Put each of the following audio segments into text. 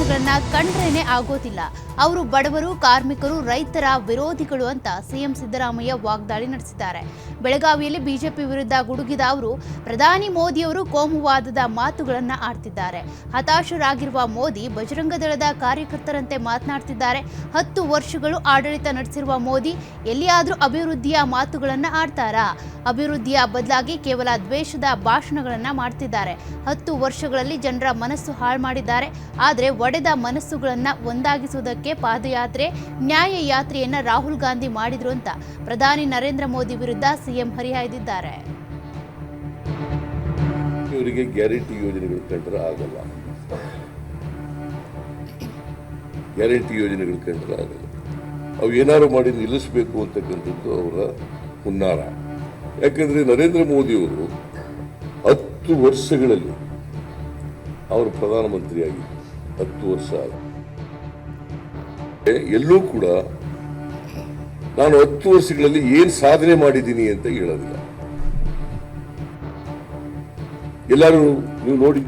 ಯೋಜನೆಗಳನ್ನ ಕಂಡ್ರೇನೆ ಆಗೋದಿಲ್ಲ. ಅವರು ಬಡವರು, ಕಾರ್ಮಿಕರು, ರೈತರ ವಿರೋಧಿಗಳು ಅಂತ ಸಿಎಂ ಸಿದ್ದರಾಮಯ್ಯ ವಾಗ್ದಾಳಿ ನಡೆಸಿದ್ದಾರೆ. ಬೆಳಗಾವಿಯಲ್ಲಿ ಬಿಜೆಪಿ ವಿರುದ್ಧ ಗುಡುಗಿದ ಅವರು ಪ್ರಧಾನಿ ಮೋದಿಯವರು ಕೋಮುವಾದದ ಮಾತುಗಳನ್ನ ಆಡ್ತಿದ್ದಾರೆ. ಹತಾಶರಾಗಿರುವ ಮೋದಿ ಬಜರಂಗ ದಳದ ಕಾರ್ಯಕರ್ತರಂತೆ ಮಾತನಾಡ್ತಿದ್ದಾರೆ. 10 ವರ್ಷಗಳು ಆಡಳಿತ ನಡೆಸಿರುವ ಮೋದಿ ಎಲ್ಲಿಯಾದ್ರೂ ಅಭಿವೃದ್ಧಿಯ ಮಾತುಗಳನ್ನ ಆಡ್ತಾರಾ? ಅಭಿವೃದ್ಧಿಯ ಬದಲಾಗಿ ಕೇವಲ ದ್ವೇಷದ ಭಾಷಣಗಳನ್ನ ಮಾಡ್ತಿದ್ದಾರೆ. 10 ವರ್ಷಗಳಲ್ಲಿ ಜನರ ಮನಸ್ಸು ಹಾಳು ಮಾಡಿದ್ದಾರೆ. ಆದರೆ ಒಡೆದ ಮನಸ್ಸುಗಳನ್ನ ಒಂದಾಗಿಸುವುದಕ್ಕೆ ಪಾದಯಾತ್ರೆ, ನ್ಯಾಯ ಯಾತ್ರೆಯನ್ನ ರಾಹುಲ್ ಗಾಂಧಿ ಮಾಡಿದ್ರು ಅಂತ ಪ್ರಧಾನಿ ನರೇಂದ್ರ ಮೋದಿ ವಿರುದ್ಧ ಸಿಎಂ ಹರಿಹಾಯ್ದಿದ್ದಾರೆ. ಇವರಿಗೆ ಗ್ಯಾರಂಟಿ ಯೋಜನೆಗಳು ಕಂಡ್ರೆ ಆಗಲ್ಲ, ಗ್ಯಾರಂಟಿ ಯೋಜನೆಗಳು ಕಂಡ್ರೆ ಆಗಲ್ಲ. ಅವು ಏನಾದ್ರು ಮಾಡಿ ನಿಲ್ಲಿಸಬೇಕು ಅಂತಕ್ಕಂಥದ್ದು ಅವರ ಹುನ್ನಾರ. ಯಾಕಂದ್ರೆ ನರೇಂದ್ರ ಮೋದಿಯವರು 10 ವರ್ಷಗಳಲ್ಲಿ ಅವರು ಪ್ರಧಾನಮಂತ್ರಿಯಾಗಿ 10 ವರ್ಷ ಎಲ್ಲೂ ಕೂಡ ನಾನು 10 ವರ್ಷಗಳಲ್ಲಿ ಏನ್ ಸಾಧನೆ ಮಾಡಿದ್ದೀನಿ ಅಂತ ಹೇಳೋದಿಲ್ಲ. ಎಲ್ಲರೂ ನೀವು ನೋಡಿ,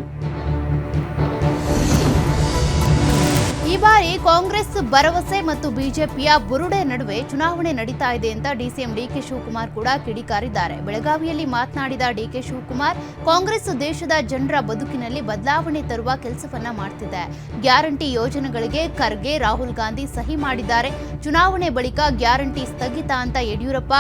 ಈ ಬಾರಿ ಕಾಂಗ್ರೆಸ್ ಭರವಸೆ ಮತ್ತು ಬಿಜೆಪಿಯ ಬುರುಡೆ ನಡುವೆ ಚುನಾವಣೆ ನಡೀತಾ ಇದೆ ಅಂತ ಡಿಸಿಎಂ ಡಿಕೆ ಶಿವಕುಮಾರ್ ಕೂಡ ಕಿಡಿಕಾರಿದ್ದಾರೆ. ಬೆಳಗಾವಿಯಲ್ಲಿ ಮಾತನಾಡಿದ ಡಿಕೆ ಶಿವಕುಮಾರ್, ಕಾಂಗ್ರೆಸ್ ದೇಶದ ಜನರ ಬದುಕಿನಲ್ಲಿ ಬದಲಾವಣೆ ತರುವ ಕೆಲಸವನ್ನ ಮಾಡ್ತಿದೆ. ಗ್ಯಾರಂಟಿ ಯೋಜನೆಗಳಿಗೆ ಖರ್ಗೆ, ರಾಹುಲ್ ಗಾಂಧಿ ಸಹಿ ಮಾಡಿದ್ದಾರೆ. ಚುನಾವಣೆ ಬಳಿಕ ಗ್ಯಾರಂಟಿ ಸ್ಥಗಿತ ಅಂತ ಯಡಿಯೂರಪ್ಪ,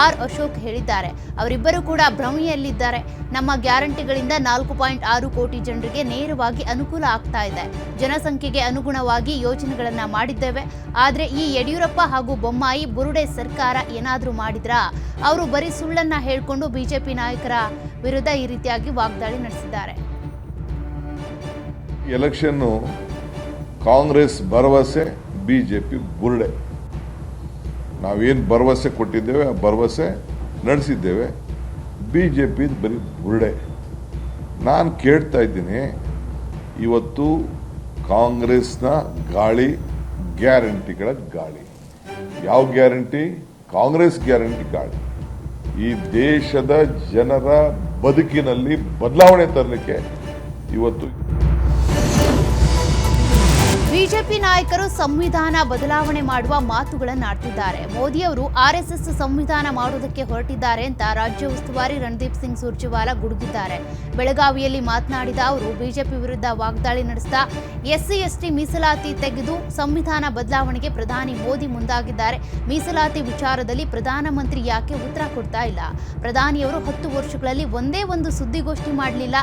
ಆರ್ ಅಶೋಕ್ ಹೇಳಿದ್ದಾರೆ. ಅವರಿಬ್ಬರು ಕೂಡ ಭ್ರಮೆಯಲ್ಲಿದ್ದಾರೆ. ನಮ್ಮ ಗ್ಯಾರಂಟಿಗಳಿಂದ 4.6 ಕೋಟಿ ಜನರಿಗೆ ನೇರವಾಗಿ ಅನುಕೂಲ ಆಗ್ತಾ ಇದೆ. ಜನಸಂಖ್ಯೆಗೆ ಅನುಗುಣವಾಗಿ ಯೋಜನೆಗಳನ್ನ ಮಾಡಿದ್ದೇವೆ. ಆದ್ರೆ ಈ ಯಡಿಯೂರಪ್ಪ ಹಾಗೂ ಬೊಮ್ಮಾಯಿ ಬುರುಡೆ ಸರ್ಕಾರ ಏನಾದ್ರೂ ಮಾಡಿದ್ರಾ? ಅವರು ಬರೀ ಸುಳ್ಳನ್ನ ಹೇಳ್ಕೊಂಡು ಬಿಜೆಪಿ ನಾಯಕರ ವಿರುದ್ಧ ಈ ರೀತಿಯಾಗಿ ವಾಗ್ದಾಳಿ ನಡೆಸಿದ್ದಾರೆ. ಎಲೆಕ್ಷನ್ ಕಾಂಗ್ರೆಸ್ ಭರವಸೆ, ಬಿಜೆಪಿ ಬುರುಡೆ. ನಾವೇನು ಭರವಸೆ ಕೊಟ್ಟಿದ್ದೇವೆ ಆ ಭರವಸೆ ನಡೆಸಿದ್ದೇವೆ. ಬಿಜೆಪಿ ಬರೀ ಬುರುಡೆ. ನಾನು ಕೇಳ್ತಾ ಇದ್ದೀನಿ, ಇವತ್ತು ಕಾಂಗ್ರೆಸ್ನ ಗಾಳಿ ಗ್ಯಾರಂಟಿಗಳ ಗಾಳಿ. ಯಾವ ಗ್ಯಾರಂಟಿ? ಕಾಂಗ್ರೆಸ್ ಗ್ಯಾರಂಟಿ ಗಾಳಿ. ಈ ದೇಶದ ಜನರ ಬದುಕಿನಲ್ಲಿ ಬದಲಾವಣೆ ತರಲಿಕ್ಕೆ ಇವತ್ತು ಬಿಜೆಪಿ ನಾಯಕರು ಸಂವಿಧಾನ ಬದಲಾವಣೆ ಮಾಡುವ ಮಾತುಗಳನ್ನಾಡ್ತಿದ್ದಾರೆ. ಮೋದಿಯವರು ಆರ್ಎಸ್ಎಸ್ ಸಂವಿಧಾನ ಮಾಡುವುದಕ್ಕೆ ಹೊರಟಿದ್ದಾರೆ ಅಂತ ರಾಜ್ಯ ಉಸ್ತುವಾರಿ ರಣದೀಪ್ ಸಿಂಗ್ ಸುರ್ಜೇವಾಲಾ ಗುಡುಗಿದ್ದಾರೆ. ಬೆಳಗಾವಿಯಲ್ಲಿ ಮಾತನಾಡಿದ ಅವರು ಬಿಜೆಪಿ ವಿರುದ್ಧ ವಾಗ್ದಾಳಿ ನಡೆಸಿದ ಎಸ್ಸಿ ಎಸ್ಟಿ ಮೀಸಲಾತಿ ತೆಗೆದು ಸಂವಿಧಾನ ಬದಲಾವಣೆಗೆ ಪ್ರಧಾನಿ ಮೋದಿ ಮುಂದಾಗಿದ್ದಾರೆ. ಮೀಸಲಾತಿ ವಿಚಾರದಲ್ಲಿ ಪ್ರಧಾನಮಂತ್ರಿ ಯಾಕೆ ಉತ್ತರ ಕೊಡ್ತಾ ಇಲ್ಲ? ಪ್ರಧಾನಿಯವರು 10 ವರ್ಷಗಳಲ್ಲಿ ಒಂದೇ ಒಂದು ಸುದ್ದಿಗೋಷ್ಠಿ ಮಾಡಲಿಲ್ಲ.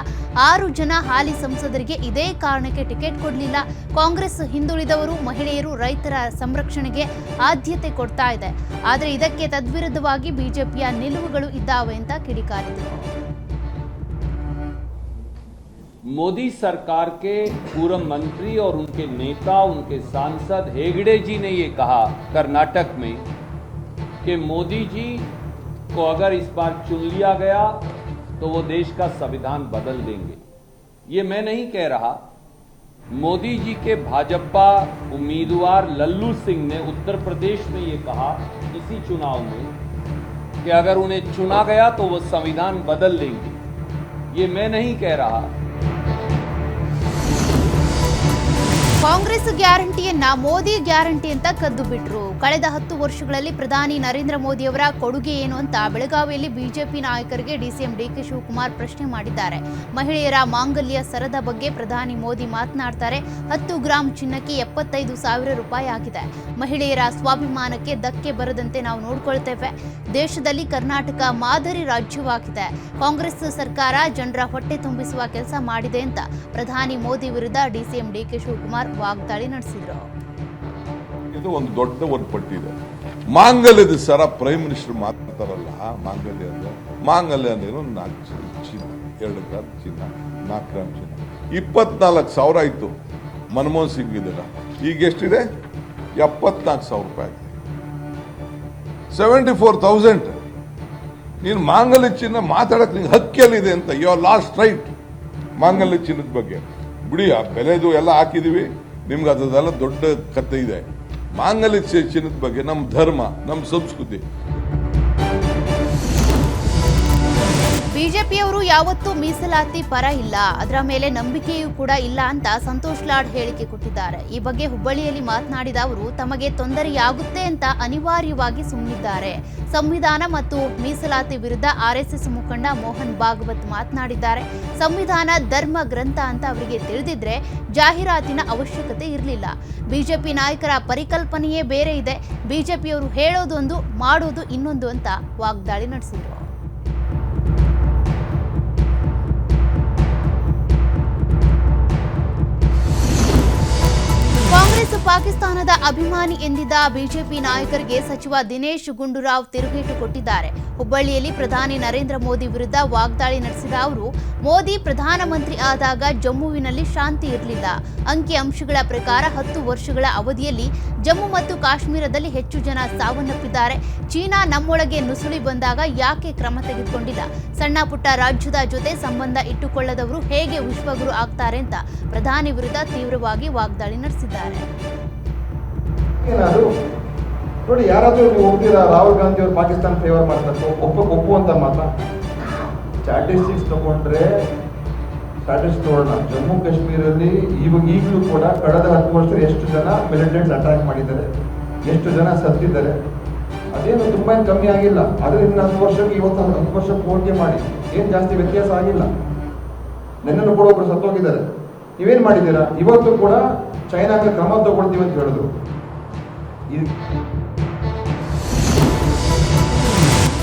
6 ಜನ ಹಾಲಿ ಸಂಸದರಿಗೆ ಇದೇ ಕಾರಣಕ್ಕೆ ಟಿಕೆಟ್ ಕೊಡಲಿಲ್ಲ. ಕಾಂಗ್ರೆಸ್ ಹಿಂದುಳಿದವರು, ಮಹಿಳೆಯರು, ರೈತರ ಸಂರಕ್ಷಣೆಗೆ ಆದ್ಯತೆ ಕೊಡ್ತಾ ಇದೆ. ಆದರೆ ಇದಕ್ಕೆ ತದ್ವಿರುದ್ಧವಾಗಿ ಬಿಜೆಪಿಯ ನಿಲುವುಗಳು ಇದ್ದಾವೆ ಅಂತ ಕಿಡಿಕಾರಿದರು. मोदी सरकार के पूर्व मंत्री और उनके नेता, उनके सांसद हेगड़े जी ने ये कहा कर्नाटक में कि मोदी जी को अगर इस बार चुन लिया गया तो वो देश का संविधान बदल देंगे. ये मैं नहीं कह रहा. मोदी जी के भाजपा उम्मीदवार लल्लू सिंह ने उत्तर प्रदेश में ये कहा इसी चुनाव में कि अगर उन्हें चुना गया तो वो संविधान बदल देंगे. ये मैं नहीं कह रहा. ಕಾಂಗ್ರೆಸ್ ಗ್ಯಾರಂಟಿಯನ್ನ ಮೋದಿ ಗ್ಯಾರಂಟಿ ಅಂತ ಕದ್ದು ಬಿಟ್ರು. ಕಳೆದ 10 ವರ್ಷಗಳಲ್ಲಿ ಪ್ರಧಾನಿ ನರೇಂದ್ರ ಮೋದಿ ಅವರ ಕೊಡುಗೆ ಏನು ಅಂತ ಬೆಳಗಾವಿಯಲ್ಲಿ ಬಿಜೆಪಿ ನಾಯಕರಿಗೆ ಡಿಸಿಎಂ ಡಿಕೆ ಶಿವಕುಮಾರ್ ಪ್ರಶ್ನೆ ಮಾಡಿದ್ದಾರೆ. ಮಹಿಳೆಯರ ಮಾಂಗಲ್ಯ ಸರದ ಬಗ್ಗೆ ಪ್ರಧಾನಿ ಮೋದಿ ಮಾತನಾಡ್ತಾರೆ. 10 ಗ್ರಾಂ ಚಿನ್ನಕ್ಕೆ 75,000 ರೂಪಾಯಿ ಆಗಿದೆ. ಮಹಿಳೆಯರ ಸ್ವಾಭಿಮಾನಕ್ಕೆ ಧಕ್ಕೆ ಬರದಂತೆ ನಾವು ನೋಡ್ಕೊಳ್ತೇವೆ. ದೇಶದಲ್ಲಿ ಕರ್ನಾಟಕ ಮಾದರಿ ರಾಜ್ಯವಾಗಿದೆ. ಕಾಂಗ್ರೆಸ್ ಸರ್ಕಾರ ಜನರ ಹೊಟ್ಟೆ ತುಂಬಿಸುವ ಕೆಲಸ ಮಾಡಿದೆ ಅಂತ ಪ್ರಧಾನಿ ಮೋದಿ ವಿರುದ್ಧ ಡಿಸಿಎಂ ಡಿಕೆ ಶಿವಕುಮಾರ್ ವಾಗ್ದಾಳಿ ನಡೆಸಿದ್ರು. ಇದು ಒಂದು ದೊಡ್ಡ ಒಂದು ಪಟ್ಟಿದೆ. ಮಾಂಗಲ್ಯದ ಸರ ಪ್ರೈಮ್ ಮಿನಿಸ್ಟರ್ ಮಾತಾಡ್ತಾರಲ್ಲ, ಮಾಂಗಲ್ಯ ಅಂದ್ರೆ ಮಾಂಗಲ್ಯ ಅಂದ್ರೆ 4 ಚಿನ್ನ, 2 ಗ್ರಾಮ್ ಚಿನ್ನ, 4 ಗ್ರಾಮ್ ಚಿನ್ನ, 24,000 ಆಯ್ತು. ಮನಮೋಹನ್ ಸಿಂಗ್ ಇದೆಲ್ಲ ಈಗ ಎಷ್ಟಿದೆ? 74,000 ರೂಪಾಯಿ. 74,000. ನೀನು ಮಾಂಗಲ್ಯ ಚಿನ್ನ ಮಾತಾಡಕ್ ನಿಂಗೆ ಹಕ್ಕಿಯಲ್ಲಿದೆ ಅಂತ. You are last right. ಮಾಂಗಲ್ಯ ಚಿನ್ನದ ಬಗ್ಗೆ ಬಿಡಿ, ಆ ಬೆಲೆದು ಎಲ್ಲ ಹಾಕಿದೀವಿ, ನಿಮ್ಗೆ ಅದೆಲ್ಲ ದೊಡ್ಡ ಕಥೆ ಇದೆ. ಮಾಂಗಲ್ಯ ಚಿನ್ನದ ಬಗ್ಗೆ ನಮ್ಮ ಧರ್ಮ, ನಮ್ಮ ಸಂಸ್ಕೃತಿ. ಬಿಜೆಪಿಯವರು ಯಾವತ್ತೂ ಮೀಸಲಾತಿ ಪರ ಇಲ್ಲ, ಅದರ ಮೇಲೆ ನಂಬಿಕೆಯೂ ಕೂಡ ಇಲ್ಲ ಅಂತ ಸಂತೋಷ್ ಲಾಡ್ ಹೇಳಿಕೆ ಕೊಟ್ಟಿದ್ದಾರೆ. ಈ ಬಗ್ಗೆ ಹುಬ್ಬಳ್ಳಿಯಲ್ಲಿ ಮಾತನಾಡಿದ ಅವರು ತಮಗೆ ತೊಂದರೆಯಾಗುತ್ತೆ ಅಂತ ಅನಿವಾರ್ಯವಾಗಿ ಸುಮ್ಮನಿದ್ದಾರೆ. ಸಂವಿಧಾನ ಮತ್ತು ಮೀಸಲಾತಿ ವಿರುದ್ಧ ಆರ್ಎಸ್ಎಸ್ ಮುಖಂಡ ಮೋಹನ್ ಭಾಗವತ್ ಮಾತನಾಡಿದ್ದಾರೆ. ಸಂವಿಧಾನ ಧರ್ಮ ಗ್ರಂಥ ಅಂತ ಅವರಿಗೆ ತಿಳಿದಿದ್ರೆ ಜಾಹೀರಾತಿನ ಅವಶ್ಯಕತೆ ಇರಲಿಲ್ಲ. ಬಿಜೆಪಿ ನಾಯಕರ ಪರಿಕಲ್ಪನೆಯೇ ಬೇರೆ ಇದೆ. ಬಿಜೆಪಿಯವರು ಹೇಳೋದೊಂದು ಮಾಡೋದು ಇನ್ನೊಂದು ಅಂತ ವಾಗ್ದಾಳಿ ನಡೆಸಿದರು. ಕಾಂಗ್ರೆಸ್ ಪಾಕಿಸ್ತಾನದ ಅಭಿಮಾನಿ ಎಂದಿದ್ದ ಬಿಜೆಪಿ ನಾಯಕರಿಗೆ ಸಚಿವ ದಿನೇಶ್ ಗುಂಡೂರಾವ್ ತಿರುಗೇಟು ಕೊಟ್ಟಿದ್ದಾರೆ. ಹುಬ್ಬಳ್ಳಿಯಲ್ಲಿ ಪ್ರಧಾನಿ ನರೇಂದ್ರ ಮೋದಿ ವಿರುದ್ಧ ವಾಗ್ದಾಳಿ ನಡೆಸಿದ ಅವರು, ಮೋದಿ ಪ್ರಧಾನಮಂತ್ರಿ ಆದಾಗ ಜಮ್ಮುವಿನಲ್ಲಿ ಶಾಂತಿ ಇರಲಿಲ್ಲ. ಅಂಕಿಅಂಶಗಳ ಪ್ರಕಾರ 10 ವರ್ಷಗಳ ಅವಧಿಯಲ್ಲಿ ಜಮ್ಮು ಮತ್ತು ಕಾಶ್ಮೀರದಲ್ಲಿ ಹೆಚ್ಚು ಜನ ಸಾವನ್ನಪ್ಪಿದ್ದಾರೆ. ಚೀನಾ ನಮ್ಮೊಳಗೆ ನುಸುಳಿ ಬಂದಾಗ ಯಾಕೆ ಕ್ರಮ ತೆಗೆದುಕೊಂಡಿಲ್ಲ? ಸಣ್ಣ ಪುಟ್ಟ ರಾಜ್ಯದ ಜೊತೆ ಸಂಬಂಧ ಇಟ್ಟುಕೊಳ್ಳದವರು ಹೇಗೆ ವಿಶ್ವಗುರು ಆಗ್ತಾರೆ ಅಂತ ಪ್ರಧಾನಿ ವಿರುದ್ಧ ತೀವ್ರವಾಗಿ ವಾಗ್ದಾಳಿ ನಡೆಸಿದ್ದಾರೆ. ನೋಡಿ, ಯಾರಾದ್ರೂ ನೀವು ಹೋಗ್ತೀರಾ ರಾಹುಲ್ ಗಾಂಧಿ ಅವರು ಪಾಕಿಸ್ತಾನ ಫೇವರ್ ಮಾಡ್ತಾರೆ ಒಪ್ಪುವಂತ ಮಾತಾ? ಸ್ಟ್ಯಾಟಿಸ್ಟಿಕ್ಸ್ ತಗೊಂಡ್ರೆ ಸ್ಟ್ಯಾಟಿಸ್ಟಿಕ್ಸ್ ನೋಡೋಣ. ಜಮ್ಮು ಕಾಶ್ಮೀರಲ್ಲಿ ಈಗಲೂ ಕೂಡ ಕಳೆದ 10 ವರ್ಷದಲ್ಲಿ ಎಷ್ಟು ಜನ ಮಿಲಿಟೆಂಟ್ಸ್ ಅಟ್ಯಾಕ್ ಮಾಡಿದ್ದಾರೆ, ಎಷ್ಟು ಜನ ಸತ್ತಿದ್ದಾರೆ, ಅದೇನು ತುಂಬಾ ಕಮ್ಮಿ ಆಗಿಲ್ಲ. ಆದ್ರೆ ಇನ್ನು 10 ವರ್ಷಕ್ಕೆ ಇವತ್ತು 10 ವರ್ಷ ಹೋಲಿಕೆ ಮಾಡಿ ಏನ್ ಜಾಸ್ತಿ ವ್ಯತ್ಯಾಸ ಆಗಿಲ್ಲ. ನೆನ್ನೆನೂ ಕೂಡ ಒಬ್ರು ಸತ್ತೋಗಿದ್ದಾರೆ. ನೀವೇನ್ ಮಾಡಿದ್ದೀರಾ? ಇವತ್ತು ಕೂಡ ಚೈನಾಗೆ ಕ್ರಮ ತಗೊಳ್ತೀವಿ ಅಂತ ಹೇಳಿದ್ರು.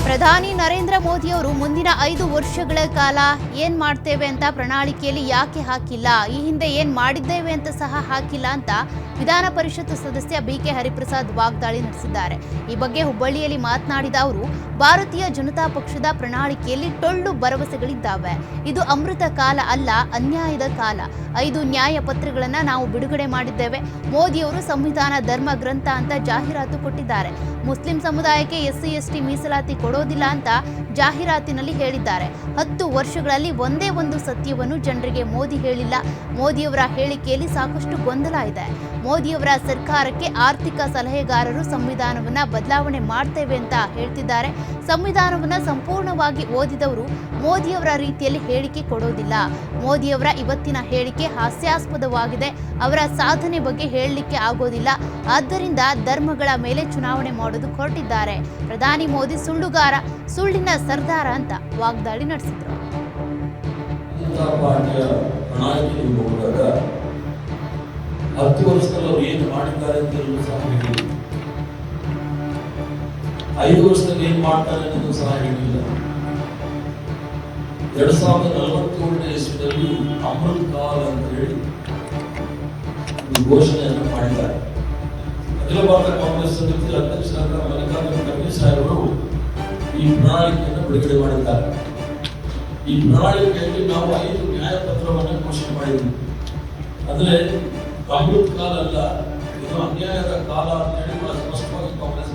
ಪ್ರಧಾನಿ ನರೇಂದ್ರ ಮೋದಿಯವರು ಮುಂದಿನ 5 ವರ್ಷಗಳ ಕಾಲ ಏನ್ ಮಾಡ್ತೇವೆ ಅಂತ ಪ್ರಣಾಳಿಕೆಯಲ್ಲಿ ಯಾಕೆ ಹಾಕಿಲ್ಲ? ಈ ಹಿಂದೆ ಏನ್ ಮಾಡಿದ್ದೇವೆ ಅಂತ ಸಹ ಹಾಕಿಲ್ಲ ಅಂತ ವಿಧಾನ ಪರಿಷತ್ ಸದಸ್ಯ ಬಿಕೆ ಹರಿಪ್ರಸಾದ್ ವಾಗ್ದಾಳಿ ನಡೆಸಿದ್ದಾರೆ. ಈ ಬಗ್ಗೆ ಹುಬ್ಬಳ್ಳಿಯಲ್ಲಿ ಮಾತನಾಡಿದ ಅವರು, ಭಾರತೀಯ ಜನತಾ ಪಕ್ಷದ ಪ್ರಣಾಳಿಕೆಯಲ್ಲಿ ಟೊಳ್ಳು ಭರವಸೆಗಳಿದ್ದಾವೆ. ಇದು ಅಮೃತ ಕಾಲ ಅಲ್ಲ, ಅನ್ಯಾಯದ ಕಾಲ. 5 ನ್ಯಾಯ ಪತ್ರಗಳನ್ನ ನಾವು ಬಿಡುಗಡೆ ಮಾಡಿದ್ದೇವೆ. ಮೋದಿಯವರು ಸಂವಿಧಾನ ಧರ್ಮ ಗ್ರಂಥ ಅಂತ ಜಾಹೀರಾತು ಕೊಟ್ಟಿದ್ದಾರೆ. ಮುಸ್ಲಿಂ ಸಮುದಾಯಕ್ಕೆ SC ST ಮೀಸಲಾತಿ ಕೊಡೋದಿಲ್ಲ ಅಂತ ಜಾಹೀರಾತಿನಲ್ಲಿ ಹೇಳಿದ್ದಾರೆ. 10 ವರ್ಷಗಳಲ್ಲಿ ಒಂದೇ ಒಂದು ಸತ್ಯವನ್ನು ಜನರಿಗೆ ಮೋದಿ ಹೇಳಿಲ್ಲ. ಮೋದಿಯವರ ಹೇಳಿಕೆಯಲ್ಲಿ ಸಾಕಷ್ಟು ಗೊಂದಲ ಇದೆ. ಮೋದಿಯವರ ಸರ್ಕಾರಕ್ಕೆ ಆರ್ಥಿಕ ಸಲಹೆಗಾರರು ಸಂವಿಧಾನವನ್ನ ಬದಲಾವಣೆ ಮಾಡ್ತೇವೆ ಅಂತ ಹೇಳ್ತಿದ್ದಾರೆ. ಸಂವಿಧಾನವನ್ನ ಸಂಪೂರ್ಣವಾಗಿ ಓದಿದವರು ಮೋದಿಯವರ ರೀತಿಯಲ್ಲಿ ಹೇಳಿಕೆ ಕೊಡೋದಿಲ್ಲ. ಮೋದಿಯವರ ಇವತ್ತಿನ ಹೇಳಿಕೆ ಹಾಸ್ಯಾಸ್ಪದವಾಗಿದೆ. ಅವರ ಸಾಧನೆ ಬಗ್ಗೆ ಹೇಳಲಿಕ್ಕೆ ಆಗೋದಿಲ್ಲ. ಆದ್ದರಿಂದ ಧರ್ಮಗಳ ಮೇಲೆ ಚುನಾವಣೆ ಮಾಡೋದು ಹೊರಟಿದ್ದಾರೆ. ಪ್ರಧಾನಿ ಮೋದಿ ಸುಳ್ಳುಗಾರ, ಸುಳ್ಳಿನ ಸರ್ದಾರ ಅಂತ ವಾಗ್ದಾಳಿ ನಡೆಸಿದ್ರು. ನೋಡಿದಾಗ 10 ವರ್ಷದಲ್ಲಿ ಅವರು ಏನು ಮಾಡಿದ್ದಾರೆ ಅಂತ ಸಹ ಹೇಳಿಲ್ಲ. 5 ವರ್ಷದಲ್ಲಿ ಏನ್ ಮಾಡ್ತಾರೆ ಅನ್ನೋದು ಸಹ ಹೇಳಿಲ್ಲ. 2047ನೇ ಇಸ್ವಿಯಲ್ಲಿ ಅಮೃತ್ ಕಾಲ್ ಅಂತ ಹೇಳಿ ಒಂದು ಘೋಷಣೆಯನ್ನು ಮಾಡಿದ್ದಾರೆ. ಅಖಿಲ ಭಾರತ ಕಾಂಗ್ರೆಸ್ ಸಮಿತಿ ಅಧ್ಯಕ್ಷರಾದ ಮಲ್ಲಿಕಾರ್ಜುನ ಖರ್ಗೆ ಸಾಹೇಬರು ಈ ಪ್ರಣಾಳಿಕೆಯನ್ನು ಬಿಡುಗಡೆ ಮಾಡಿದ್ದಾರೆ. ಈ ಪ್ರಣಾಳಿಕೆಯಲ್ಲಿ ನಾವು 5 ನ್ಯಾಯ ಪತ್ರವನ್ನು ಘೋಷಣೆ ಮಾಡಿದ್ವಿ. ಅಂದ್ರೆ ಅಮೃತ್ ಕಾಲ ಅಲ್ಲ, ಇದು ಅನ್ಯಾಯದ ಕಾಲ ಅಂತ ಹೇಳಿ ಬಹಳ ಸ್ಪಷ್ಟವಾಗಿ ಕಾಂಗ್ರೆಸ್.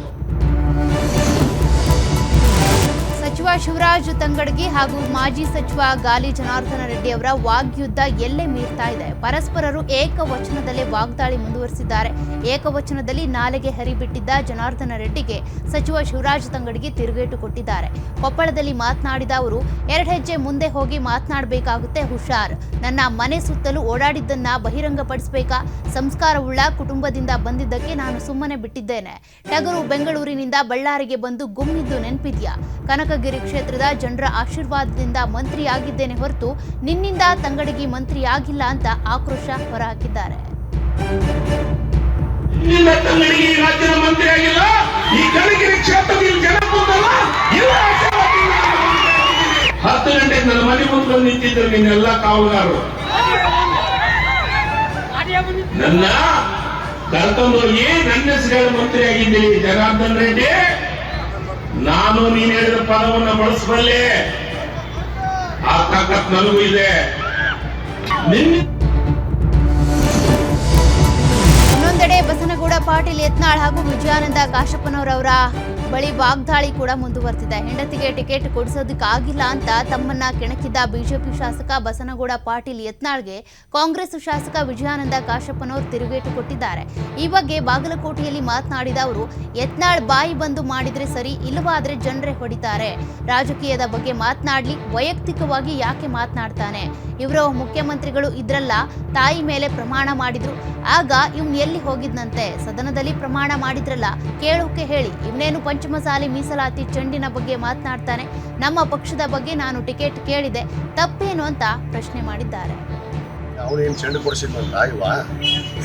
ಸಚಿವ ಶಿವರಾಜ್ ತಂಗಡಗಿ ಹಾಗೂ ಮಾಜಿ ಸಚಿವ ಗಾಲಿ ಜನಾರ್ದನ ರೆಡ್ಡಿ ಅವರ ವಾಗ್ಯುದ್ಧ ಎಲ್ಲೇ ಮೀರ್ತಾ ಇದೆ. ಪರಸ್ಪರರು ಏಕವಚನದಲ್ಲೇ ವಾಗ್ದಾಳಿ ಮುಂದುವರೆಸಿದ್ದಾರೆ. ಏಕವಚನದಲ್ಲಿ ನಾಲೆಗೆ ಹರಿಬಿಟ್ಟಿದ್ದ ಜನಾರ್ದನ ರೆಡ್ಡಿಗೆ ಸಚಿವ ಶಿವರಾಜ್ ತಂಗಡಗಿ ತಿರುಗೇಟು ಕೊಟ್ಟಿದ್ದಾರೆ. ಕೊಪ್ಪಳದಲ್ಲಿ ಮಾತನಾಡಿದ ಅವರು, 2 ಹೆಜ್ಜೆ ಮುಂದೆ ಹೋಗಿ ಮಾತನಾಡಬೇಕಾಗುತ್ತೆ, ಹುಷಾರ್. ನನ್ನ ಮನೆ ಸುತ್ತಲೂ ಓಡಾಡಿದ್ದನ್ನ ಬಹಿರಂಗಪಡಿಸಬೇಕಾ? ಸಂಸ್ಕಾರವುಳ್ಳ ಕುಟುಂಬದಿಂದ ಬಂದಿದ್ದಕ್ಕೆ ನಾನು ಸುಮ್ಮನೆ ಬಿಟ್ಟಿದ್ದೇನೆ. ಟಗರು ಬೆಂಗಳೂರಿನಿಂದ ಬಳ್ಳಾರಿಗೆ ಬಂದು ಗುಮ್ಮಿದ್ದು ನೆನಪಿದ್ಯಾ? ಕನಕಗಿರಿ ಕ್ಷೇತ್ರದ ಜನರ ಆಶೀರ್ವಾದದಿಂದ ಮಂತ್ರಿಯಾಗಿದ್ದೇನೆ ಹೊರತು ನಿನ್ನಿಂದ ತಂಗಡಗಿ ಮಂತ್ರಿಯಾಗಿಲ್ಲ ಅಂತ ಆಕ್ರೋಶ ಹೊರಹಾಕಿದ್ದಾರೆ. ರಾಜ್ಯದ ಮಂತ್ರಿ ಆಗಿಲ್ಲ, ಈ ಕನಕಗಿರಿ ಕ್ಷೇತ್ರದಲ್ಲಿ ಜನ ಕೂತಲ್ಲ, 10 ಗಂಟೆಗೆ ನನ್ನ ಮನೆ ಮುಂದೆ ನಿಂತಿದ್ದರು ನಿನ್ನೆಲ್ಲ ಕಾವಲುಗಾರರು. ನನ್ನ ಕರ್ಕೊಂಡೋಗಿ ನನ್ನ ಹೆಸರು ಮಂತ್ರಿ ಆಗಿದ್ದೀನಿ ಜನಾರ್ದನ್ ರೆಡ್ಡಿ. ನಾನು ನೀನು ಹೇಳಿದ ಪದವನ್ನು ಬಳಸಬಲ್ಲೆ, ಆ ತಾಕತ್ ನನಗೂ ಇದೆ. ಇನ್ನೊಂದೆಡೆ ಬಸನಗೌಡ ಪಾಟೀಲ್ ಯತ್ನಾಳ್ ಹಾಗೂ ವಿಜಯಾನಂದ ಕಾಶಪ್ಪನವರವರ ಬಳಿ ವಾಗ್ದಾಳಿ ಕೂಡ ಮುಂದುವರೆದಿದೆ. ಹೆಂಡತಿಗೆ ಟಿಕೆಟ್ ಕೊಡಿಸೋದಕ್ಕಾಗಿಲ್ಲ ಅಂತ ತಮ್ಮನ್ನ ಕೆಣಕಿದ್ದ ಬಿಜೆಪಿ ಶಾಸಕ ಬಸನಗೌಡ ಪಾಟೀಲ್ ಯತ್ನಾಳ್ಗೆ ಕಾಂಗ್ರೆಸ್ ಶಾಸಕ ವಿಜಯಾನಂದ ಕಾಶಪ್ಪನವರು ತಿರುಗೇಟು ಕೊಟ್ಟಿದ್ದಾರೆ. ಈ ಬಗ್ಗೆ ಬಾಗಲಕೋಟೆಯಲ್ಲಿ ಮಾತನಾಡಿದ ಅವರು, ಯತ್ನಾಳ್ ಬಾಯಿ ಬಂದು ಮಾಡಿದ್ರೆ ಸರಿ, ಇಲ್ಲವಾದ್ರೆ ಜನರೇ ಹೊಡಿತಾರೆ. ರಾಜಕೀಯದ ಬಗ್ಗೆ ಮಾತನಾಡ್ಲಿ, ವೈಯಕ್ತಿಕವಾಗಿ ಯಾಕೆ ಮಾತನಾಡ್ತಾನೆ? ಇವರು ಮುಖ್ಯಮಂತ್ರಿಗಳು ಇದ್ರಲ್ಲ, ತಾಯಿ ಮೇಲೆ ಪ್ರಮಾಣ ಮಾಡಿದ್ರು, ಆಗ ಇವ್ನು ಎಲ್ಲಿ ಹೋಗಿದ್ನಂತೆ? ಸದನದಲ್ಲಿ ಪ್ರಮಾಣ ಮಾಡಿದ್ರಲ್ಲ, ಕೇಳೋಕೆ ಹೇಳಿ. ಇವನೇನು ಪಂಚಮಸಾಲಿ ಮೀಸಲಾತಿ ಚೆಂಡಿನ ಬಗ್ಗೆ ಮಾತನಾಡ್ತಾನೆ? ನಮ್ಮ ಪಕ್ಷದ ಬಗ್ಗೆ ನಾನು ಟಿಕೆಟ್ ಕೇಳಿದೆ, ತಪ್ಪೇನು ಅಂತ ಪ್ರಶ್ನೆ ಮಾಡಿದ್ದಾರೆ. ಅವನೇನು ಚೆಂಡು ಕೊಡಿಸಿದ್ನಂತ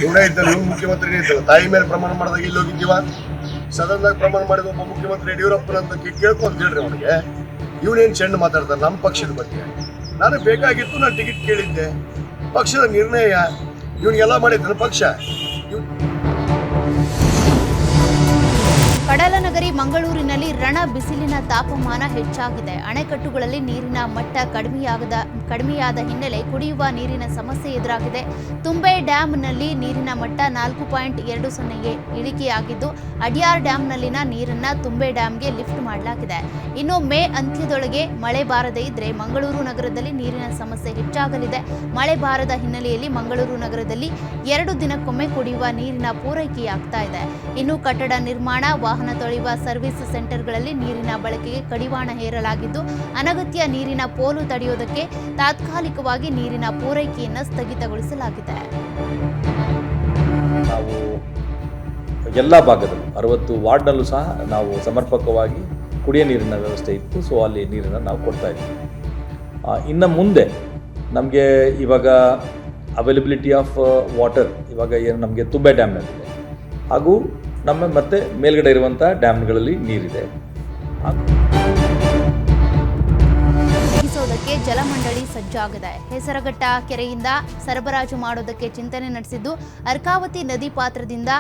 ಇವನೇ ಇದ್ದಲ್ಲ, ಇವ್ನು ಮುಖ್ಯಮಂತ್ರಿನೇ ಇದ್ದಲ್ಲ, ತಾಯಿ ಮೇಲೆ ಪ್ರಮಾಣ ಮಾಡಿದಾಗ ಇಲ್ಲಿ ಹೋಗಿದ್ದೀವ? ಸದನದಾಗ ಪ್ರಮಾಣ ಮಾಡಿದ ಒಬ್ಬ ಮುಖ್ಯಮಂತ್ರಿ ಯಡಿಯೂರಪ್ಪನಂತ ಕೇಳ್ಕೊಂತ ಹೇಳ್ರಿ ಅವನಿಗೆ. ಇವನೇನು ಚೆಂಡು ಮಾತಾಡ್ತಾನೆ ನಮ್ಮ ಪಕ್ಷದ ಬಗ್ಗೆ? ನನಗೆ ಬೇಕಾಗಿತ್ತು, ನಾನು ಟಿಕೆಟ್ ಕೇಳಿದ್ದೆ, ಪಕ್ಷದ ನಿರ್ಣಯ. ಇವನಿಗೆಲ್ಲ ಮಾಡಿದ್ದಾನೆ ಪಕ್ಷ. ಕಡಲನಗರಿ ಮಂಗಳೂರಿನಲ್ಲಿ ರಣ ಬಿಸಿಲಿನ ತಾಪಮಾನ ಹೆಚ್ಚಾಗಿದೆ. ಅಣೆಕಟ್ಟುಗಳಲ್ಲಿ ನೀರಿನ ಮಟ್ಟ ಕಡಿಮೆಯಾದ ಹಿನ್ನೆಲೆ ಕುಡಿಯುವ ನೀರಿನ ಸಮಸ್ಯೆ ಎದುರಾಗಿದೆ. ತುಂಬೆ ಡ್ಯಾಂನಲ್ಲಿ ನೀರಿನ ಮಟ್ಟ 4.20ಗೆ ಇಳಿಕೆಯಾಗಿದ್ದು, ಅಡ್ಯಾರ್ ಡ್ಯಾಂನಲ್ಲಿನ ನೀರನ್ನ ತುಂಬೆ ಡ್ಯಾಂಗೆ ಲಿಫ್ಟ್ ಮಾಡಲಾಗಿದೆ. ಇನ್ನು ಮೇ ಅಂತ್ಯದೊಳಗೆ ಮಳೆ ಬಾರದೇ ಇದ್ರೆ ಮಂಗಳೂರು ನಗರದಲ್ಲಿ ನೀರಿನ ಸಮಸ್ಯೆ ಹೆಚ್ಚಾಗಲಿದೆ. ಮಳೆ ಬಾರದ ಹಿನ್ನೆಲೆಯಲ್ಲಿ ಮಂಗಳೂರು ನಗರದಲ್ಲಿ 2 ದಿನಕ್ಕೊಮ್ಮೆ ಕುಡಿಯುವ ನೀರಿನ ಪೂರೈಕೆಯಾಗ್ತಾ ಇದೆ. ಇನ್ನು ಕಟ್ಟಡ ನಿರ್ಮಾಣ, ವಾಹನ ತೊಳೆಯುವ ಸರ್ವಿಸ್ ಸೆಂಟರ್ಗಳಲ್ಲಿ ನೀರಿನ ಬಳಕೆಗೆ ಕಡಿವಾಣ ಹೇರಲಾಗಿದ್ದು, ಅನಗತ್ಯ ನೀರಿನ ಪೋಲು ತಡೆಯುವುದಕ್ಕೆ ತಾತ್ಕಾಲಿಕವಾಗಿ ನೀರಿನ ಪೂರೈಕೆಯನ್ನು ಸ್ಥಗಿತಗೊಳಿಸಲಾಗಿದೆ. ನಾವು ಎಲ್ಲ ಭಾಗದಲ್ಲೂ 60 ವಾರ್ಡ್ನಲ್ಲೂ ಸಹ ನಾವು ಸಮರ್ಪಕವಾಗಿ ಕುಡಿಯೋ ನೀರಿನ ವ್ಯವಸ್ಥೆ ಇತ್ತು. ಸೊ ಅಲ್ಲಿ ನೀರನ್ನು ನಾವು ಕೊಡ್ತಾ ಇದ್ದೀವಿ. ಇನ್ನು ಮುಂದೆ ನಮಗೆ ಇವಾಗ ಅವೈಲಬಿಲಿಟಿ ಆಫ್ ವಾಟರ್ ಇವಾಗ ಏನು ನಮಗೆ ತುಂಬೆ ಡ್ಯಾಮ್ನಲ್ಲಿದೆ, ಹಾಗೂ ನಮ್ಮ ಮತ್ತೆ ಮೇಲ್ಗಡೆ ಇರುವಂಥ ಡ್ಯಾಮ್ಗಳಲ್ಲಿ ನೀರಿದೆ. ಒದಗಿಸೋದಕ್ಕೆ ಜಲಮಂಡಳಿ ಸಜ್ಜಾಗಿದೆ. ಹೆಸರಘಟ್ಟ ಕೆರೆಯಿಂದ ಸರಬರಾಜು ಮಾಡೋದಕ್ಕೆ ಚಿಂತನೆ ನಡೆಸಿದ್ದು, ಅರ್ಕಾವತಿ ನದಿ ಪಾತ್ರದಿಂದ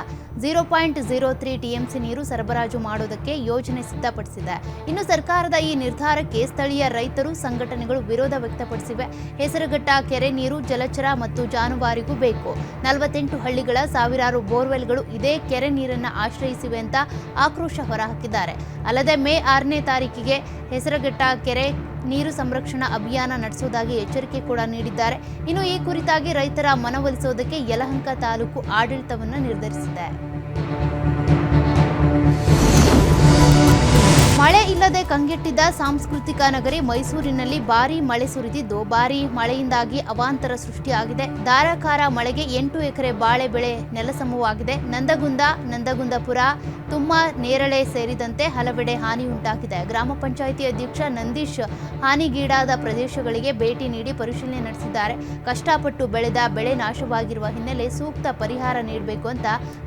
0.03 ಟಿಎಂಸಿ ನೀರು ಸರಬರಾಜು ಮಾಡೋದಕ್ಕೆ ಯೋಜನೆ ಸಿದ್ಧಪಡಿಸಿದೆ. ಇನ್ನು ಸರ್ಕಾರದ ಈ ನಿರ್ಧಾರಕ್ಕೆ ಸ್ಥಳೀಯ ರೈತರು, ಸಂಘಟನೆಗಳು ವಿರೋಧ ವ್ಯಕ್ತಪಡಿಸಿವೆ. ಹೆಸರಘಟ್ಟ ಕೆರೆ ನೀರು ಜಲಚರ ಮತ್ತು ಜಾನುವಾರಿಗೂ ಬೇಕು. 48 ಹಳ್ಳಿಗಳ ಸಾವಿರಾರು ಬೋರ್ವೆಲ್ಗಳು ಇದೇ ಕೆರೆ ನೀರನ್ನು ಆಶ್ರಯಿಸಿವೆ ಅಂತ ಆಕ್ರೋಶ ಹೊರಹಾಕಿದ್ದಾರೆ. ಅಲ್ಲದೆ ಮೇ 6ನೇ ತಾರೀಕಿಗೆ ಹೆಸರಘಟ್ಟ ಕೆರೆ ನೀರು ಸಂರಕ್ಷಣಾ ಅಭಿಯಾನ ನಡೆಸುವುದಾಗಿ ಎಚ್ಚರಿಕೆ ಕೂಡ ನೀಡಿದ್ದಾರೆ. ಇನ್ನು ಈ ಕುರಿತಾಗಿ ರೈತರ ಮನವೊಲಿಸುವುದಕ್ಕೆ ಯಲಹಂಕ ತಾಲೂಕು ಆಡಳಿತವನ್ನು ನಿರ್ಧರಿಸಿದೆ. ಮಳೆ ಇಲ್ಲದೆ ಕಂಗೆಟ್ಟಿದ್ದ ಸಾಂಸ್ಕೃತಿಕ ನಗರಿ ಮೈಸೂರಿನಲ್ಲಿ ಭಾರೀ ಮಳೆ ಸುರಿದಿದ್ದು, ಭಾರೀ ಮಳೆಯಿಂದಾಗಿ ಅವಾಂತರ ಸೃಷ್ಟಿಯಾಗಿದೆ. ಧಾರಾಕಾರ ಮಳೆಗೆ 8 ಎಕರೆ ಬಾಳೆ ಬೆಳೆ ನೆಲಸಮವಾಗಿದೆ. ನಂದಗುಂದಪುರ, ತುಮ್ಮ, ನೇರಳೆ ಸೇರಿದಂತೆ ಹಲವೆಡೆ ಹಾನಿ ಉಂಟಾಗಿದೆ. ಗ್ರಾಮ ಪಂಚಾಯಿತಿ ಅಧ್ಯಕ್ಷ ನಂದೀಶ್ ಹಾನಿಗೀಡಾದ ಪ್ರದೇಶಗಳಿಗೆ ಭೇಟಿ ನೀಡಿ ಪರಿಶೀಲನೆ ನಡೆಸಿದ್ದಾರೆ. ಕಷ್ಟಪಟ್ಟು ಬೆಳೆದ ಬೆಳೆ ನಾಶವಾಗಿರುವ ಹಿನ್ನೆಲೆ ಸೂಕ್ತ ಪರಿಹಾರ ನೀಡಬೇಕು ಅಂತ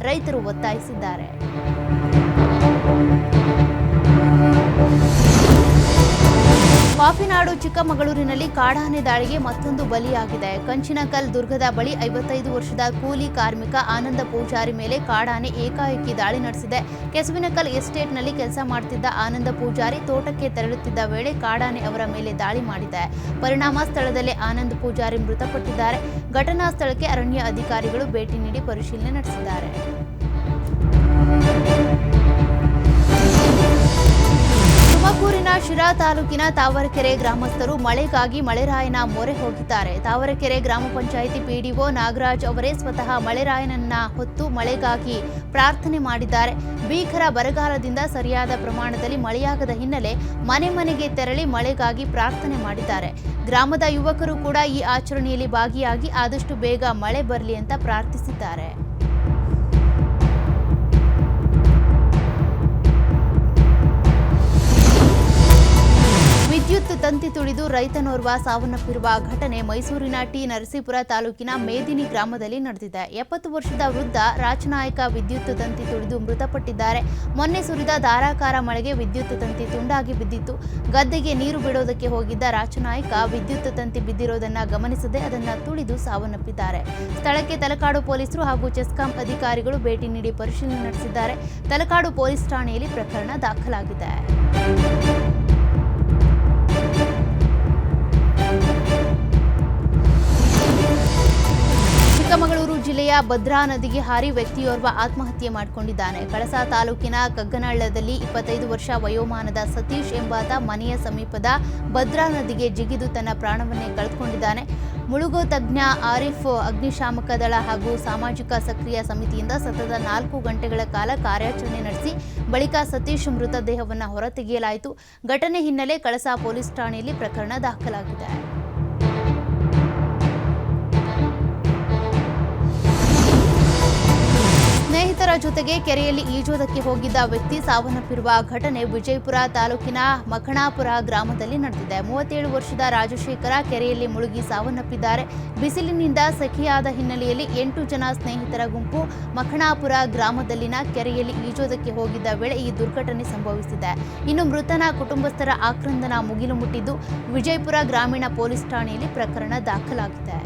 ರೈತರು ಒತ್ತಾಯಿಸಿದ್ದಾರೆ. ಕಾಫಿನಾಡು ಚಿಕ್ಕಮಗಳೂರಿನಲ್ಲಿ ಕಾಡಾನೆ ದಾಳಿಗೆ ಮತ್ತೊಂದು ಬಲಿಯಾಗಿದೆ. ಕಂಚಿನಕಲ್ ದುರ್ಗದ ಬಳಿ 55 ವರ್ಷದ ಕೂಲಿ ಕಾರ್ಮಿಕ ಆನಂದ ಪೂಜಾರಿ ಮೇಲೆ ಕಾಡಾನೆ ಏಕಾಏಕಿ ದಾಳಿ ನಡೆಸಿದೆ. ಕೆಸುವಿನಕಲ್ ಎಸ್ಟೇಟ್ನಲ್ಲಿ ಕೆಲಸ ಮಾಡುತ್ತಿದ್ದ ಆನಂದ ಪೂಜಾರಿ ತೋಟಕ್ಕೆ ತೆರಳುತ್ತಿದ್ದ ವೇಳೆ ಕಾಡಾನೆ ಅವರ ಮೇಲೆ ದಾಳಿ ಮಾಡಿದೆ. ಪರಿಣಾಮ ಸ್ಥಳದಲ್ಲೇ ಆನಂದ್ ಪೂಜಾರಿ ಮೃತಪಟ್ಟಿದ್ದಾರೆ. ಘಟನಾ ಸ್ಥಳಕ್ಕೆ ಅರಣ್ಯ ಅಧಿಕಾರಿಗಳು ಭೇಟಿ ನೀಡಿ ಪರಿಶೀಲನೆ ನಡೆಸಿದ್ದಾರೆ. ತುಮಕೂರಿನ ಶಿರಾ ತಾಲೂಕಿನ ತಾವರೆಕೆರೆ ಗ್ರಾಮಸ್ಥರು ಮಳೆಗಾಗಿ ಮಳೆರಾಯನ ಮೊರೆ ಹೋಗಿದ್ದಾರೆ. ತಾವರೆಕೆರೆ ಗ್ರಾಮ ಪಂಚಾಯಿತಿ ಪಿಡಿಒ ನಾಗರಾಜ್ ಅವರೇ ಸ್ವತಃ ಮಳೆರಾಯನನ್ನ ಹೊತ್ತು ಮಳೆಗಾಗಿ ಪ್ರಾರ್ಥನೆ ಮಾಡಿದ್ದಾರೆ. ಭೀಕರ ಬರಗಾಲದಿಂದ ಸರಿಯಾದ ಪ್ರಮಾಣದಲ್ಲಿ ಮಳೆಯಾಗದ ಹಿನ್ನೆಲೆ ಮನೆ ಮನೆಗೆ ತೆರಳಿ ಮಳೆಗಾಗಿ ಪ್ರಾರ್ಥನೆ ಮಾಡಿದ್ದಾರೆ. ಗ್ರಾಮದ ಯುವಕರು ಕೂಡ ಈ ಆಚರಣೆಯಲ್ಲಿ ಭಾಗಿಯಾಗಿ ಆದಷ್ಟು ಬೇಗ ಮಳೆ ಬರಲಿ ಅಂತ ಪ್ರಾರ್ಥಿಸಿದ್ದಾರೆ. ವಿದ್ಯುತ್ ತಂತಿ ತುಳಿದು ರೈತನೋರ್ವ ಸಾವನ್ನಪ್ಪಿರುವ ಘಟನೆ ಮೈಸೂರಿನ ಟಿ ನರಸೀಪುರ ತಾಲೂಕಿನ ಮೇದಿನಿ ಗ್ರಾಮದಲ್ಲಿ ನಡೆದಿದೆ. 70 ವರ್ಷದ ವೃದ್ಧ ರಾಚನಾಯಕ ವಿದ್ಯುತ್ ತಂತಿ ತುಳಿದು ಮೃತಪಟ್ಟಿದ್ದಾರೆ. ಮೊನ್ನೆ ಸುರಿದ ಧಾರಾಕಾರ ಮಳೆಗೆ ವಿದ್ಯುತ್ ತಂತಿ ತುಂಡಾಗಿ ಬಿದ್ದಿತ್ತು. ಗದ್ದೆಗೆ ನೀರು ಬಿಡೋದಕ್ಕೆ ಹೋಗಿದ್ದ ರಾಚನಾಯಕ ವಿದ್ಯುತ್ ತಂತಿ ಬಿದ್ದಿರೋದನ್ನ ಗಮನಿಸದೆ ಅದನ್ನ ತುಳಿದು ಸಾವನ್ನಪ್ಪಿದ್ದಾರೆ. ಸ್ಥಳಕ್ಕೆ ತಲಕಾಡು ಪೊಲೀಸರು ಹಾಗೂ ಚೆಸ್ಕಾಂ ಅಧಿಕಾರಿಗಳು ಭೇಟಿ ನೀಡಿ ಪರಿಶೀಲನೆ ನಡೆಸಿದ್ದಾರೆ. ತಲಕಾಡು ಪೊಲೀಸ್ ಠಾಣೆಯಲ್ಲಿ ಪ್ರಕರಣ ದಾಖಲಾಗಿದೆ. ಚಿಕ್ಕಮಗಳೂರು ಜಿಲ್ಲೆಯ ಕೆರೆಯ ಭದ್ರಾ ನದಿಗೆ ಹಾರಿ ವ್ಯಕ್ತಿಯೋರ್ವ ಆತ್ಮಹತ್ಯೆ ಮಾಡಿಕೊಂಡಿದ್ದಾನೆ. ಕಳಸಾ ತಾಲೂಕಿನ ಕಗ್ಗನಹಳ್ಳದಲ್ಲಿ 25 ವರ್ಷ ವಯೋಮಾನದ ಸತೀಶ್ ಎಂಬಾತ ಮನೆಯ ಸಮೀಪದ ಭದ್ರಾ ನದಿಗೆ ಜಿಗಿದು ತನ್ನ ಪ್ರಾಣವನ್ನೇ ಕಳೆದುಕೊಂಡಿದ್ದಾನೆ. ಮುಳುಗು ತಜ್ಞ ಆರಿಫ್ ಅಗ್ನಿಶಾಮಕ ದಳ ಹಾಗೂ ಸಾಮಾಜಿಕ ಸಕ್ರಿಯ ಸಮಿತಿಯಿಂದ ಸತತ 4 ಗಂಟೆಗಳ ಕಾಲ ಕಾರ್ಯಾಚರಣೆ ನಡೆಸಿ ಬಳಿಕ ಸತೀಶ್ ಮೃತದೇಹವನ್ನು ಹೊರತೆಗೆಯಲಾಯಿತು. ಘಟನೆ ಹಿನ್ನೆಲೆ ಕಳಸಾ ಪೊಲೀಸ್ ಠಾಣೆಯಲ್ಲಿ ಪ್ರಕರಣ ದಾಖಲಾಗಿದೆ. ಸ್ನೇಹಿತರ ಜೊತೆಗೆ ಕೆರೆಯಲ್ಲಿ ಈಜೋದಕ್ಕೆ ಹೋಗಿದ್ದ ವ್ಯಕ್ತಿ ಸಾವನ್ನಪ್ಪಿರುವ ಘಟನೆ ವಿಜಯಪುರ ತಾಲೂಕಿನ ಮಖಣಾಪುರ ಗ್ರಾಮದಲ್ಲಿ ನಡೆದಿದೆ. 37 ವರ್ಷದ ರಾಜಶೇಖರ ಕೆರೆಯಲ್ಲಿ ಮುಳುಗಿ ಸಾವನ್ನಪ್ಪಿದ್ದಾರೆ. ಬಿಸಿಲಿನಿಂದ ಸೆಖೆಯಾದ ಹಿನ್ನೆಲೆಯಲ್ಲಿ 8 ಜನ ಸ್ನೇಹಿತರ ಗುಂಪು ಮಖಣಾಪುರ ಗ್ರಾಮದಲ್ಲಿನ ಕೆರೆಯಲ್ಲಿ ಈಜೋದಕ್ಕೆ ಹೋಗಿದ್ದ ವೇಳೆ ಈ ದುರ್ಘಟನೆ ಸಂಭವಿಸಿದೆ. ಇನ್ನು ಮೃತನ ಕುಟುಂಬಸ್ಥರ ಆಕ್ರಂದನ ಮುಗಿಲು ಮುಟ್ಟಿದ್ದು ವಿಜಯಪುರ ಗ್ರಾಮೀಣ ಪೊಲೀಸ್ ಠಾಣೆಯಲ್ಲಿ ಪ್ರಕರಣ ದಾಖಲಾಗಿದೆ.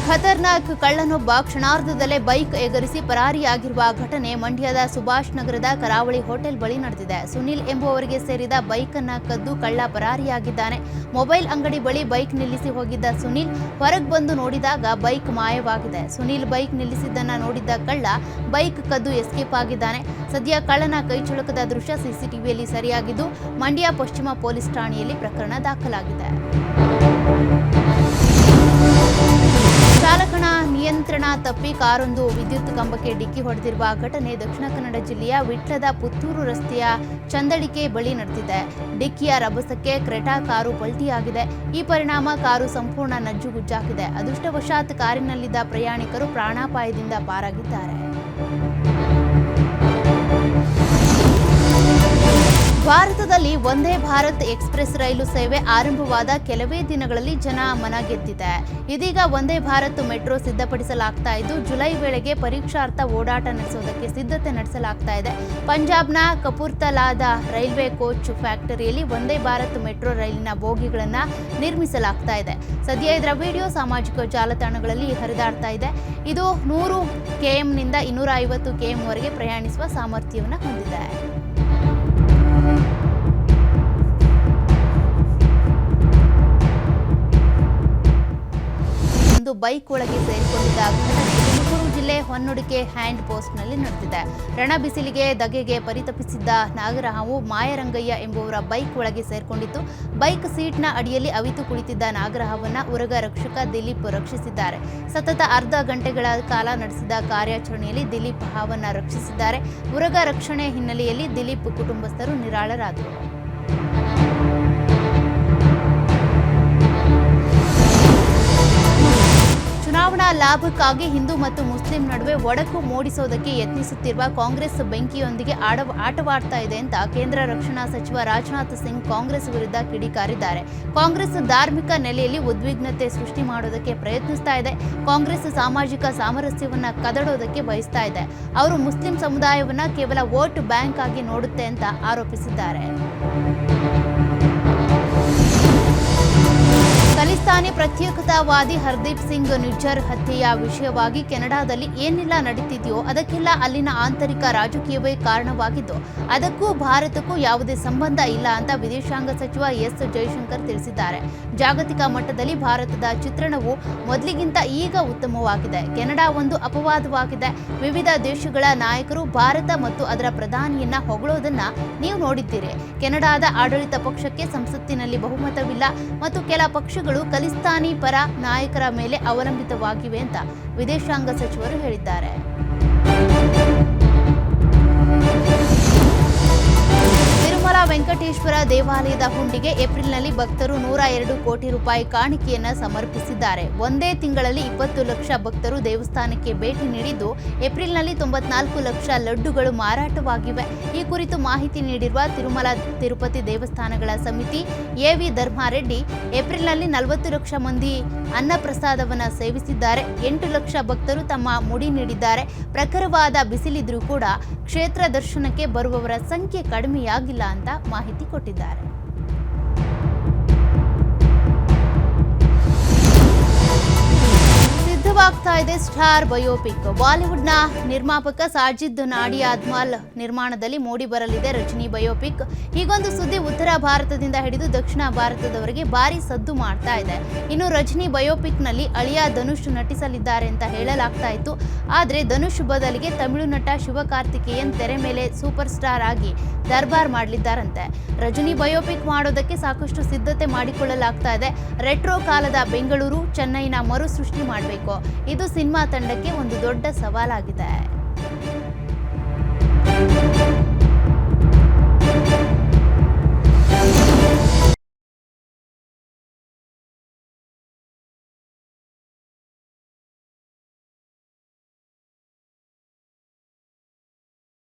ಖತರ್ನಾಕ್ ಕಳ್ಳನೊಬ್ಬ ಕ್ಷಣಾರ್ಧದಲ್ಲೇ ಬೈಕ್ ಎಗರಿಸಿ ಪರಾರಿಯಾಗಿರುವ ಘಟನೆ ಮಂಡ್ಯದ ಸುಭಾಷ್ ನಗರದ ಕರಾವಳಿ ಹೋಟೆಲ್ ಬಳಿ ನಡೆದಿದೆ. ಸುನಿಲ್ ಎಂಬುವವರಿಗೆ ಸೇರಿದ ಬೈಕ್ ಅನ್ನ ಕದ್ದು ಕಳ್ಳ ಪರಾರಿಯಾಗಿದ್ದಾನೆ. ಮೊಬೈಲ್ ಅಂಗಡಿ ಬಳಿ ಬೈಕ್ ನಿಲ್ಲಿಸಿ ಹೋಗಿದ್ದ ಸುನಿಲ್ ಹೊರಗೆ ಬಂದು ನೋಡಿದಾಗ ಬೈಕ್ ಮಾಯವಾಗಿದೆ. ಸುನಿಲ್ ಬೈಕ್ ನಿಲ್ಲಿಸಿದ್ದನ್ನ ನೋಡಿದ್ದ ಕಳ್ಳ ಬೈಕ್ ಕದ್ದು ಎಸ್ಕೇಪ್ ಆಗಿದ್ದಾನೆ. ಸದ್ಯ ಕಳ್ಳನ ಕೈಚಳಕದ ದೃಶ್ಯ ಸಿಸಿಟಿವಿಯಲ್ಲಿ ಸೆರೆಯಾಗಿದ್ದು ಮಂಡ್ಯ ಪಶ್ಚಿಮ ಪೊಲೀಸ್ ಠಾಣೆಯಲ್ಲಿ ಪ್ರಕರಣ ದಾಖಲಾಗಿದೆ. ಚಾಲಕನ ನಿಯಂತ್ರಣ ತಪ್ಪಿ ಕಾರೊಂದು ವಿದ್ಯುತ್ ಕಂಬಕ್ಕೆ ಡಿಕ್ಕಿ ಹೊಡೆದಿರುವ ಘಟನೆ ದಕ್ಷಿಣ ಕನ್ನಡ ಜಿಲ್ಲೆಯ ವಿಟ್ಲದ ಪುತ್ತೂರು ರಸ್ತೆಯ ಚಂದಳಿಕೆ ಬಳಿ ನಡೆದಿದೆ. ಡಿಕ್ಕಿಯ ರಭಸಕ್ಕೆ ಕ್ರೆಟಾ ಕಾರು ಪಲ್ಟಿಯಾಗಿದೆ. ಈ ಪರಿಣಾಮ ಕಾರು ಸಂಪೂರ್ಣ ನಜ್ಜುಗುಜ್ಜಾಗಿದೆ. ಅದೃಷ್ಟವಶಾತ್ ಕಾರಿನಲ್ಲಿದ್ದ ಪ್ರಯಾಣಿಕರು ಪ್ರಾಣಾಪಾಯದಿಂದ ಪಾರಾಗಿದ್ದಾರೆ. ಭಾರತದಲ್ಲಿ ವಂದೇ ಭಾರತ್ ಎಕ್ಸ್ಪ್ರೆಸ್ ರೈಲು ಸೇವೆ ಆರಂಭವಾದ ಕೆಲವೇ ದಿನಗಳಲ್ಲಿ ಜನ ಮನ ಗೆದ್ದಿದೆ. ಇದೀಗ ವಂದೇ ಭಾರತ್ ಮೆಟ್ರೋ ಸಿದ್ಧಪಡಿಸಲಾಗ್ತಾ ಇದ್ದು ಜುಲೈ ವೇಳೆಗೆ ಪರೀಕ್ಷಾರ್ಥ ಓಡಾಟ ನಡೆಸೋದಕ್ಕೆ ಸಿದ್ಧತೆ ನಡೆಸಲಾಗ್ತಾ ಇದೆ. ಪಂಜಾಬ್ನ ಕಪೂರ್ತಲಾದ railway coach ಫ್ಯಾಕ್ಟರಿಯಲ್ಲಿ Vande Bharat metro ರೈಲಿನ ಬೋಗಿಗಳನ್ನು ನಿರ್ಮಿಸಲಾಗ್ತಾ ಇದೆ. ಸದ್ಯ ಇದರ ವಿಡಿಯೋ ಸಾಮಾಜಿಕ ಜಾಲತಾಣಗಳಲ್ಲಿ ಹರಿದಾಡ್ತಾ ಇದೆ. ಇದು 100 kmನಿಂದ 250 km ವರೆಗೆ ಪ್ರಯಾಣಿಸುವ ಸಾಮರ್ಥ್ಯವನ್ನು ಹೊಂದಿದೆ. ಒಂದು ಬೈಕ್ ಒಳಗೆ ಸೇರಿಕೊಂಡಿದ್ದ ಘಟನೆ ತುಮಕೂರು ಜಿಲ್ಲೆ ಹೊನ್ನೊಡಿಕೆ ಹ್ಯಾಂಡ್ ಪೋಸ್ಟ್ನಲ್ಲಿ ನಡೆದಿದೆ. ರಣ ಬಿಸಿಲಿಗೆ ಧಗೆಗೆ ಪರಿತಪಿಸಿದ್ದ ನಾಗರಹಾವು ಮಾಯರಂಗಯ್ಯ ಎಂಬುವರ ಬೈಕ್ ಒಳಗೆ ಸೇರಿಕೊಂಡಿತ್ತು. ಬೈಕ್ ಸೀಟ್ನ ಅಡಿಯಲ್ಲಿ ಅವಿತು ಕುಳಿತಿದ್ದ ನಾಗರಹಾವನ್ನ ಉರಗ ರಕ್ಷಕ ದಿಲೀಪ್ ರಕ್ಷಿಸಿದ್ದಾರೆ. ಸತತ ಅರ್ಧ ಗಂಟೆಗಳ ಕಾಲ ನಡೆಸಿದ ಕಾರ್ಯಾಚರಣೆಯಲ್ಲಿ ದಿಲೀಪ್ ಹಾವನ್ನ ರಕ್ಷಿಸಿದ್ದಾರೆ. ಉರಗ ರಕ್ಷಣೆ ಹಿನ್ನೆಲೆಯಲ್ಲಿ ದಿಲೀಪ್ ಕುಟುಂಬಸ್ಥರು ನಿರಾಳರಾದರು. ಚುನಾವಣಾ ಲಾಭಕ್ಕಾಗಿ ಹಿಂದೂ ಮತ್ತು ಮುಸ್ಲಿಂ ನಡುವೆ ಒಡಕು ಮೂಡಿಸೋದಕ್ಕೆ ಯತ್ನಿಸುತ್ತಿರುವ ಕಾಂಗ್ರೆಸ್ ಬೆಂಕಿಯೊಂದಿಗೆ ಆಟವಾಡ್ತಾ ಇದೆ ಅಂತ ಕೇಂದ್ರ ರಕ್ಷಣಾ ಸಚಿವ ರಾಜನಾಥ್ ಸಿಂಗ್ ಕಾಂಗ್ರೆಸ್ ವಿರುದ್ಧ ಕಿಡಿಕಾರಿದ್ದಾರೆ. ಕಾಂಗ್ರೆಸ್ ಧಾರ್ಮಿಕ ನೆಲೆಯಲ್ಲಿ ಉದ್ವಿಗ್ನತೆ ಸೃಷ್ಟಿ ಮಾಡೋದಕ್ಕೆ ಪ್ರಯತ್ನಿಸ್ತಾ ಇದೆ. ಕಾಂಗ್ರೆಸ್ ಸಾಮಾಜಿಕ ಸಾಮರಸ್ಯವನ್ನ ಕದಡೋದಕ್ಕೆ ಬಯಸ್ತಾ ಇದೆ. ಅವರು ಮುಸ್ಲಿಂ ಸಮುದಾಯವನ್ನ ಕೇವಲ ವೋಟ್ ಬ್ಯಾಂಕ್ ಆಗಿ ನೋಡುತ್ತೆ ಅಂತ ಆರೋಪಿಸಿದ್ದಾರೆ. ಖಲಿಸ್ತಾನಿ ಪ್ರತ್ಯೇಕತಾವಾದಿ ಹರ್ದೀಪ್ ಸಿಂಗ್ ನಿಜ್ಜರ್ ಹತ್ಯೆಯ ವಿಷಯವಾಗಿ ಕೆನಡಾದಲ್ಲಿ ಏನೆಲ್ಲ ನಡೀತಿದೆಯೋ ಅದಕ್ಕೆಲ್ಲ ಅಲ್ಲಿನ ಆಂತರಿಕ ರಾಜಕೀಯವೇ ಕಾರಣವಾಗಿದ್ದು ಅದಕ್ಕೂ ಭಾರತಕ್ಕೂ ಯಾವುದೇ ಸಂಬಂಧ ಇಲ್ಲ ಅಂತ ವಿದೇಶಾಂಗ ಸಚಿವ ಎಸ್ ಜೈಶಂಕರ್ ತಿಳಿಸಿದ್ದಾರೆ. ಜಾಗತಿಕ ಮಟ್ಟದಲ್ಲಿ ಭಾರತದ ಚಿತ್ರಣವು ಮೊದಲಿಗಿಂತ ಈಗ ಉತ್ತಮವಾಗಿದೆ. ಕೆನಡಾ ಒಂದು ಅಪವಾದವಾಗಿದೆ. ವಿವಿಧ ದೇಶಗಳ ನಾಯಕರು ಭಾರತ ಮತ್ತು ಅದರ ಪ್ರಧಾನಿಯನ್ನ ಹೊಗಳೋದನ್ನ ನೀವು ನೋಡಿದ್ದೀರಿ. ಕೆನಡಾದ ಆಡಳಿತ ಪಕ್ಷಕ್ಕೆ ಸಂಸತ್ತಿನಲ್ಲಿ ಬಹುಮತವಿಲ್ಲ ಮತ್ತು ಕೆಲ ಪಕ್ಷಗಳು ಖಲಿಸ್ತಾನಿ ಪರ ನಾಯಕರ ಮೇಲೆ ಅವಲಂಬಿತವಾಗಿವೆ ಅಂತ ವಿದೇಶಾಂಗ ಸಚಿವರು ಹೇಳಿದ್ದಾರೆ. ತಿರುಮಲ ವೆಂಕಟೇಶ್ವರ ದೇವಾಲಯದ ಹುಂಡಿಗೆ ಏಪ್ರಿಲ್ನಲ್ಲಿ ಭಕ್ತರು 102 ಕೋಟಿ ರೂಪಾಯಿ ಕಾಣಿಕೆಯನ್ನು ಸಮರ್ಪಿಸಿದ್ದಾರೆ. ಒಂದೇ ತಿಂಗಳಲ್ಲಿ 20 ಲಕ್ಷ ಭಕ್ತರು ದೇವಸ್ಥಾನಕ್ಕೆ ಭೇಟಿ ನೀಡಿದ್ದು ಏಪ್ರಿಲ್ನಲ್ಲಿ 94 ಲಕ್ಷ ಲಡ್ಡುಗಳು ಮಾರಾಟವಾಗಿವೆ. ಈ ಕುರಿತು ಮಾಹಿತಿ ನೀಡಿರುವ ತಿರುಮಲ ತಿರುಪತಿ ದೇವಸ್ಥಾನಗಳ ಸಮಿತಿ ಎವಿ ಧರ್ಮಾರೆಡ್ಡಿ, ಏಪ್ರಿಲ್ನಲ್ಲಿ 40 ಲಕ್ಷ ಮಂದಿ ಅನ್ನಪ್ರಸಾದವನ್ನು ಸೇವಿಸಿದ್ದಾರೆ. 8 ಲಕ್ಷ ಭಕ್ತರು ತಮ್ಮ ಮುಡಿ ನೀಡಿದ್ದಾರೆ. ಪ್ರಖರವಾದ ಬಿಸಿಲಿದ್ರೂ ಕೂಡ ಕ್ಷೇತ್ರ ದರ್ಶನಕ್ಕೆ ಬರುವವರ ಸಂಖ್ಯೆ ಕಡಿಮೆಯಾಗಿಲ್ಲ ಅಂತ ಮಾಹಿತಿ ಕೊಟ್ಟಿದ್ದಾರೆ. ಸಿದ್ಧವಾಗ್ತಾ ಇದೆ ಸ್ಟಾರ್ ಬಯೋಪಿಕ್. ಬಾಲಿವುಡ್ನ ನಿರ್ಮಾಪಕ ಸಾಜಿದ್ ನಾಡಿಯಾದ್ಮಾಲ್ ನಿರ್ಮಾಣದಲ್ಲಿ ಮೂಡಿ ಬರಲಿದೆ ರಜನಿ ಬಯೋಪಿಕ್. ಹೀಗೊಂದು ಸುದ್ದಿ ಉತ್ತರ ಭಾರತದಿಂದ ಹಿಡಿದು ದಕ್ಷಿಣ ಭಾರತದವರೆಗೆ ಭಾರಿ ಸದ್ದು ಮಾಡ್ತಾ ಇದೆ. ಇನ್ನು ರಜನಿ ಬಯೋಪಿಕ್ನಲ್ಲಿ ಅಳಿಯ ಧನುಷ್ ನಟಿಸಲಿದ್ದಾರೆ ಅಂತ ಹೇಳಲಾಗ್ತಾ ಇತ್ತು. ಆದರೆ ಧನುಷ್ ಬದಲಿಗೆ ತಮಿಳು ನಟ ಶಿವಕಾರ್ತಿಕೇಯನ್ ತೆರೆ ಮೇಲೆ ಸೂಪರ್ ಸ್ಟಾರ್ ಆಗಿ ದರ್ಬಾರ್ ಮಾಡಲಿದ್ದಾರಂತೆ. ರಜನಿ ಬಯೋಪಿಕ್ ಮಾಡೋದಕ್ಕೆ ಸಾಕಷ್ಟು ಸಿದ್ಧತೆ ಮಾಡಿಕೊಳ್ಳಲಾಗ್ತಾ ಇದೆ. ರೆಟ್ರೋ ಕಾಲದ ಬೆಂಗಳೂರು, ಚೆನ್ನೈನ ಮರು ಸೃಷ್ಟಿ ಮಾಡಬೇಕು. ಇದು ಸಿನಿಮಾ ತಂಡಕ್ಕೆ ಒಂದು ದೊಡ್ಡ ಸವಾಲಾಗಿದೆ.